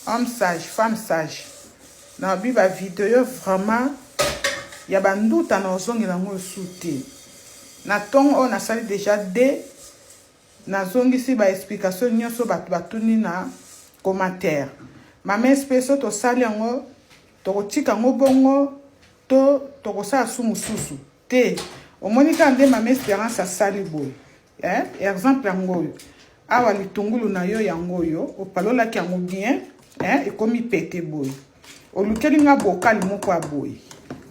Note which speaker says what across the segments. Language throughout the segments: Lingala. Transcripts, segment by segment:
Speaker 1: homme sage, femme sage. Dans la vidéo, vraiment, il y a un doute à nos ongles dans le soutien. Na ton on a sali déjà des na zongi si ba explication nyonso batuni na commentaire. Ma espèce to sali ngo to tika ngo bongo to ko sa sumususu. Te o monika nde ma espérance a sali boy. Exemple yango. Awa litungulu na yo yango yo o palola ki yango bien e komi pété boy. O lukeli nga bokali moko a boy.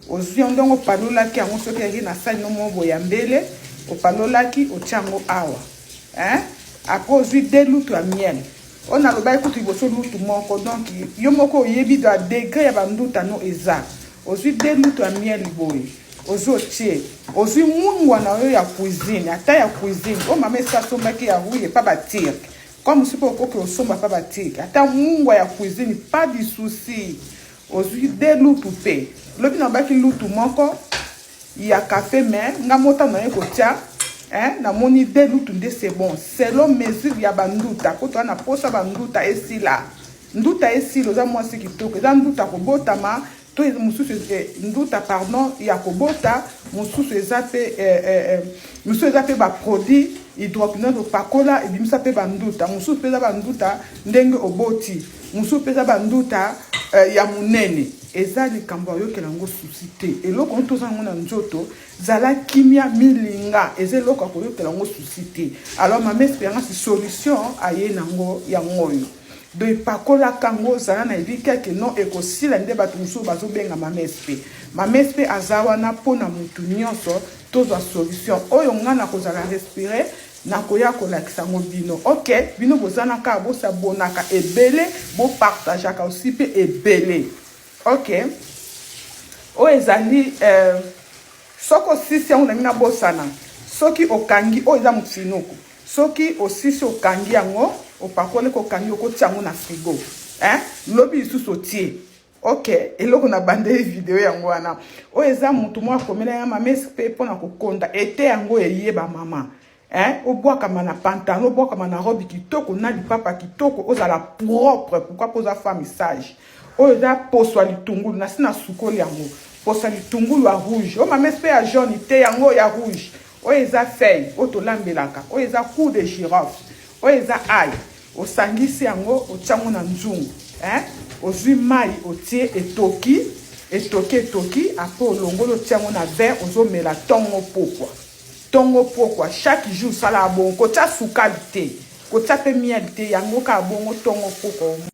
Speaker 1: Ozwi ndongo palola ki yango soki yaki na sali no mo boya mbele o palola ki o tiango awa après ozwi de lutu ya miel on a le bail kuti boso lutu moko donc yo moko yebi do degré ya banduta no eza ozwi de lutu ya miel boy ozwi otie ozwi mungwa na yo ya cuisine ata ya cuisine o mama esa somba ki ya rouille pas batir comme si pour que osomba pas batir ata mungwa ya cuisine pas de souci ozwi de lutu pe lobi na baki lutu moko ya café mais nga mota na yeko tia na moni de lutu nde c'est bon selon mesure ya banduta ko to na posa banduta esila nduta esilo za mwasi kitoko za nduta ko botama to mususu nduta pardon ya ko bota mususu ezape mususu ezape ba produit hydroquinone ko pakola ebimisa pe banduta mususu peza banduta ndenge oboti mususu peza banduta ya munene ezali kambo yokela ngo suscité eloko ntoza ngona nzoto zala kimia milinga ezeloko ko yokela ngo suscité alors ma espérance solution aye nango ya ngoyo de pakola kango zala na ebika ke non ekosila nde bato musu bazo benga ma mespe azawa na pona mutu nyonso toza solution oyo ngana kozala respirer na koya kolakisa ngo bino ok bino bozana ka bo sabonaka ebele bo partageaka aussi pe ebele ok o ezali soko sisi yango na mina bosana soki okangi o eza mutinuku soki osisi okangi yango opakole ko kangi okotia yango na frigo lobi isusu otie ok eloko na bande video yango wana o eza mutu mwa komela ya mamesi pe pona kokonda ete yango eyeba mama obwaka mana pantalon obwaka mana robe kitoko na lipapa kitoko ozala propre pourquoi posa femme sage oyo eza poso ya litungulu na sina sukoli yango poso ya litungulu ya rouge o mama espèce ya jaune te yango ya rouge oyo eza feuille oyo tolambelaka oyo eza cou de girofle oyo eza ail osangisi yango otiango na nzungu ozwi mai otie etoki apo olongolo otiango na verre ozomela tongo pokwa chaque jour sala bon kotia sukali te kotia pe miel te yango ka bongo tongo pokwa